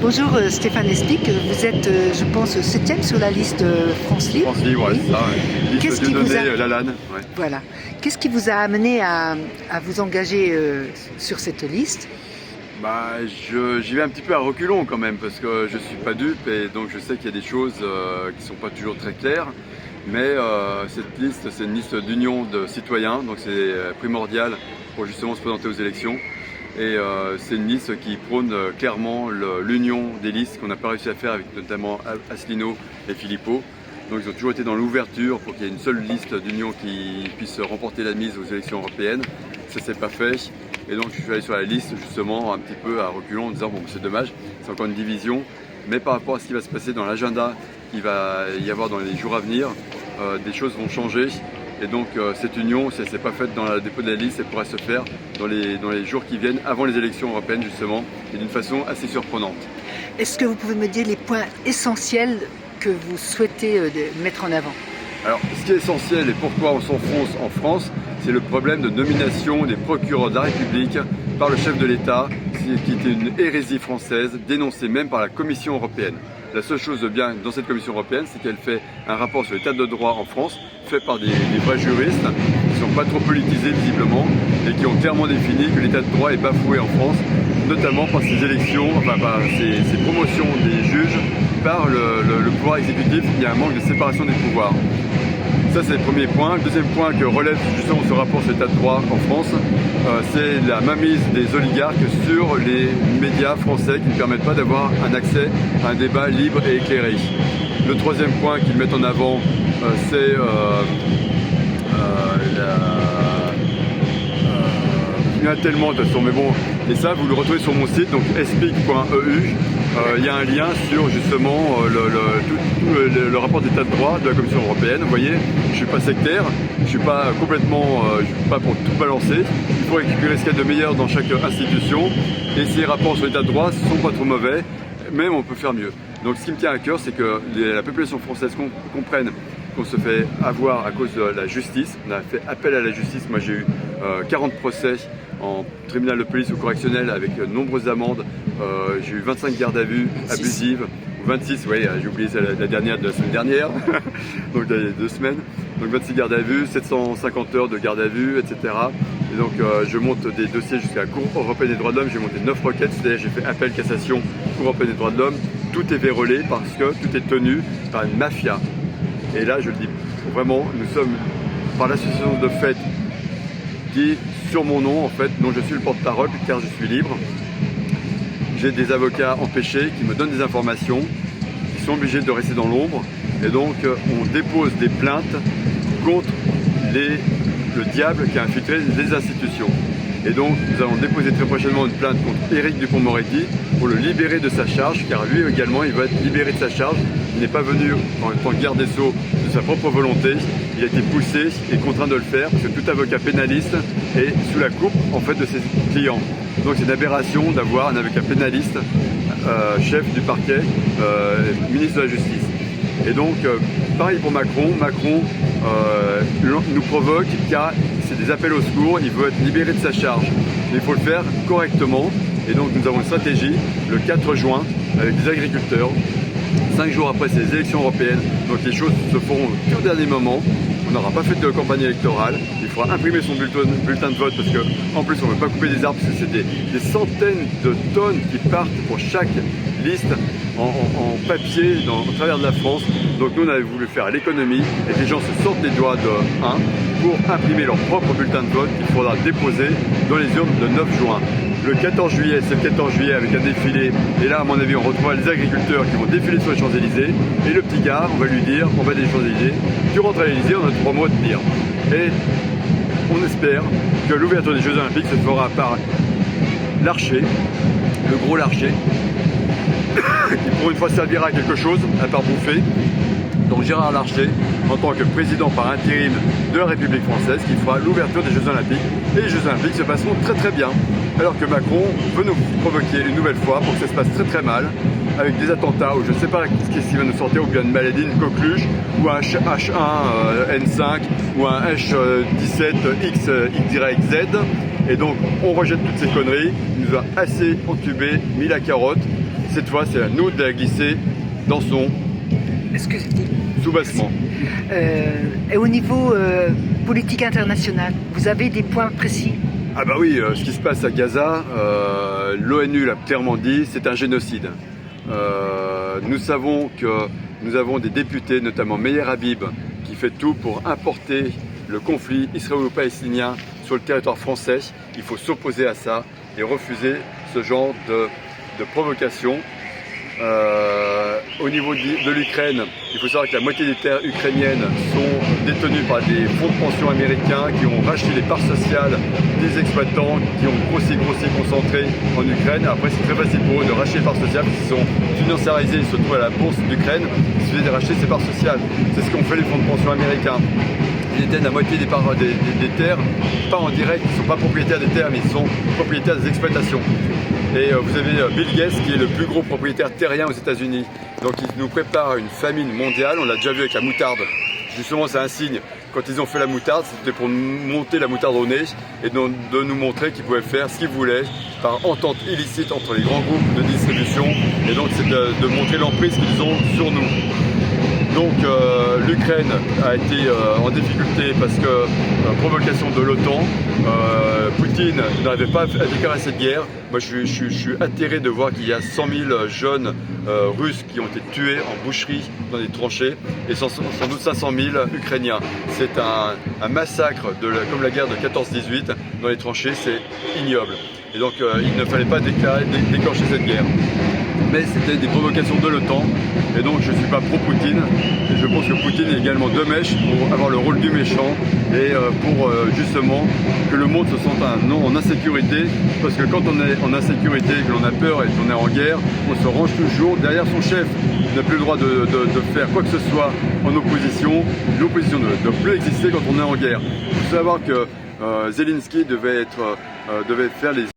Bonjour Stéphane Espic, vous êtes je pense 7e sur la liste France Libre. France Libre, ouais, c'est ça, ouais. Qu'est-ce Liste qui vous Dieudonné, a... Lalanne. Ouais. Voilà. Qu'est-ce qui vous a amené à vous engager sur cette liste? Bah, j'y vais un petit peu à reculons quand même parce que je suis pas dupe et donc je sais qu'il y a des choses qui sont pas toujours très claires. Mais cette liste, c'est une liste d'union de citoyens, donc c'est primordial pour justement se présenter aux élections. Et c'est une liste qui prône clairement l'union des listes qu'on n'a pas réussi à faire avec notamment Asselineau et Philippot. Donc ils ont toujours été dans l'ouverture pour qu'il y ait une seule liste d'union qui puisse remporter la mise aux élections européennes. Ça ne s'est pas fait. Et donc je suis allé sur la liste justement un petit peu à reculons en disant bon c'est dommage, c'est encore une division. Mais par rapport à ce qui va se passer dans l'agenda qu'il va y avoir dans les jours à venir, des choses vont changer. Et donc cette union, si elle ne s'est pas faite dans le dépôt de la liste, elle pourra se faire dans les jours qui viennent, avant les élections européennes justement, et d'une façon assez surprenante. Est-ce que vous pouvez me dire les points essentiels que vous souhaitez mettre en avant? Alors ce qui est essentiel et pourquoi on s'enfonce en France, c'est le problème de nomination des procureurs de la République par le chef de l'État, qui était une hérésie française, dénoncée même par la Commission européenne. La seule chose de bien dans cette Commission européenne, c'est qu'elle fait un rapport sur l'état de droit en France, fait par des vrais juristes, qui ne sont pas trop politisés visiblement, et qui ont clairement défini que l'état de droit est bafoué en France, notamment par ces élections, enfin par ces promotions des juges par le pouvoir exécutif. Il y a un manque de séparation des pouvoirs. Ça c'est le premier point. Le deuxième point que relève justement ce rapport sur l'état de droit en France, c'est la mainmise des oligarques sur les médias français qui ne permettent pas d'avoir un accès à un débat libre et éclairé. Le troisième point qu'ils mettent en avant, c'est il y en a tellement de toute façon, mais bon, et ça vous le retrouvez sur mon site, donc espic.eu. Il y a un lien sur justement le rapport d'état de droit de la Commission européenne. Vous voyez, je ne suis pas sectaire, je ne suis pas complètement, je suis pas pour tout balancer. Il faut récupérer ce qu'il y a de meilleur dans chaque institution. Et ces rapports sur l'état de droit ne sont pas trop mauvais, même on peut faire mieux. Donc ce qui me tient à cœur, c'est que la population française comprenne qu'on se fait avoir à cause de la justice. On a fait appel à la justice. Moi j'ai eu 40 procès en tribunal de police ou correctionnel avec de nombreuses amendes. J'ai eu 25 gardes à vue abusives, ou 26, oui, j'ai oublié la dernière de la semaine dernière, donc il y a 2 semaines. Donc 26 gardes à vue, 750 heures de garde à vue, etc. Et donc je monte des dossiers jusqu'à la Cour européenne des droits de l'homme. J'ai monté 9 requêtes, c'est-à-dire j'ai fait appel, cassation, Cour européenne des droits de l'homme. Tout est vérolé parce que tout est tenu par une mafia. Et là, je le dis vraiment, nous sommes par l'association de fait qui, sur mon nom en fait, dont je suis le porte-parole car je suis libre. J'ai des avocats empêchés qui me donnent des informations, qui sont obligés de rester dans l'ombre. Et donc, on dépose des plaintes contre le diable qui a infiltré les institutions. Et donc, nous allons déposer très prochainement une plainte contre Éric Dupond-Moretti pour le libérer de sa charge, car lui également, il va être libéré de sa charge. Il n'est pas venu en tant que garde des Sceaux de sa propre volonté. Il a été poussé et contraint de le faire, parce que tout avocat pénaliste est sous la coupe en fait de ses clients. Donc c'est une aberration d'avoir un avocat pénaliste, chef du parquet, ministre de la Justice. Et donc, pareil pour Macron. Macron nous provoque car c'est des appels au secours, il veut être libéré de sa charge. Mais il faut le faire correctement. Et donc nous avons une stratégie le 4 juin avec des agriculteurs. 5 jours après, c'est les élections européennes. Donc les choses se feront au dernier moment. On n'aura pas fait de campagne électorale. Il faudra imprimer son bulletin de vote parce qu'en plus on ne veut pas couper des arbres parce que c'est des centaines de tonnes qui partent pour chaque liste en papier au travers de la France. Donc nous on avait voulu faire l'économie et que les gens se sortent les doigts de 1 pour imprimer leur propre bulletin de vote qu'il faudra déposer dans les urnes le 9 juin. Le 14 juillet, c'est le 14 juillet avec un défilé. Et là, à mon avis, on retrouvera les agriculteurs qui vont défiler sur les Champs-Élysées. Et le petit gars, on va lui dire, on va des Champs-Élysées, tu rentres à l'Élysée, on a 3 mots à te dire. Et on espère que l'ouverture des Jeux Olympiques se fera par l'archer, le gros l'archer, qui pour une fois servira à quelque chose, à part bouffer. Donc Gérard Larcher, en tant que président par intérim de la République française, qui fera l'ouverture des Jeux Olympiques. Et les Jeux Olympiques se passeront très très bien. Alors que Macron veut nous provoquer une nouvelle fois pour que ça se passe très très mal, avec des attentats où je ne sais pas ce qui va nous sortir, ou bien une maladie, une coqueluche, ou un H1N5, ou un H17XYZ. Et donc on rejette toutes ces conneries, il nous a assez entubé, mis la carotte. cette fois c'est à nous de la glisser dans son soubassement. Et au niveau politique internationale, vous avez des points précis? Ah bah oui, ce qui se passe à Gaza, l'ONU l'a clairement dit, c'est un génocide. Nous savons que nous avons des députés, notamment Meir Habib, qui fait tout pour importer le conflit israélo-palestinien sur le territoire français. Il faut s'opposer à ça et refuser ce genre de provocation. Au niveau de l'Ukraine, il faut savoir que la moitié des terres ukrainiennes sont détenues par des fonds de pension américains qui ont racheté les parts sociales des exploitants qui ont grossi, concentré en Ukraine. Après, c'est très facile pour eux de racheter les parts sociales parce qu'ils sont financiarisés, ils se trouvent à la bourse d'Ukraine. Il suffit de racheter ces parts sociales. C'est ce qu'ont fait les fonds de pension américains. Ils détiennent la moitié des terres, pas en direct, ils ne sont pas propriétaires des terres, mais ils sont propriétaires des exploitations. Et vous avez Bill Gates qui est le plus gros propriétaire terrien aux États-Unis. Donc il nous prépare une famine mondiale, on l'a déjà vu avec la moutarde. Justement, c'est un signe. Quand ils ont fait la moutarde, c'était pour monter la moutarde au nez et de nous montrer qu'ils pouvaient faire ce qu'ils voulaient par entente illicite entre les grands groupes de distribution. Et donc c'est de montrer l'emprise qu'ils ont sur nous. Donc l'Ukraine a été en difficulté parce que provocation de l'OTAN, Poutine n'arrivait pas à déclarer cette guerre. Moi je suis atterré de voir qu'il y a 100 000 jeunes russes qui ont été tués en boucherie dans des tranchées et sans doute 500 000 Ukrainiens. C'est un massacre comme la guerre de 14-18 dans les tranchées, c'est ignoble. Et donc il ne fallait pas déclencher cette guerre. Mais c'était des provocations de l'OTAN et donc je ne suis pas pro-Poutine et je pense que Poutine est également de mèche pour avoir le rôle du méchant et pour justement que le monde se sente en insécurité, parce que quand on est en insécurité, que l'on a peur et qu'on est en guerre, on se range toujours derrière son chef. On n'a plus le droit de faire quoi que ce soit en opposition. L'opposition ne doit plus exister quand on est en guerre. Il faut savoir que Zelensky devait faire les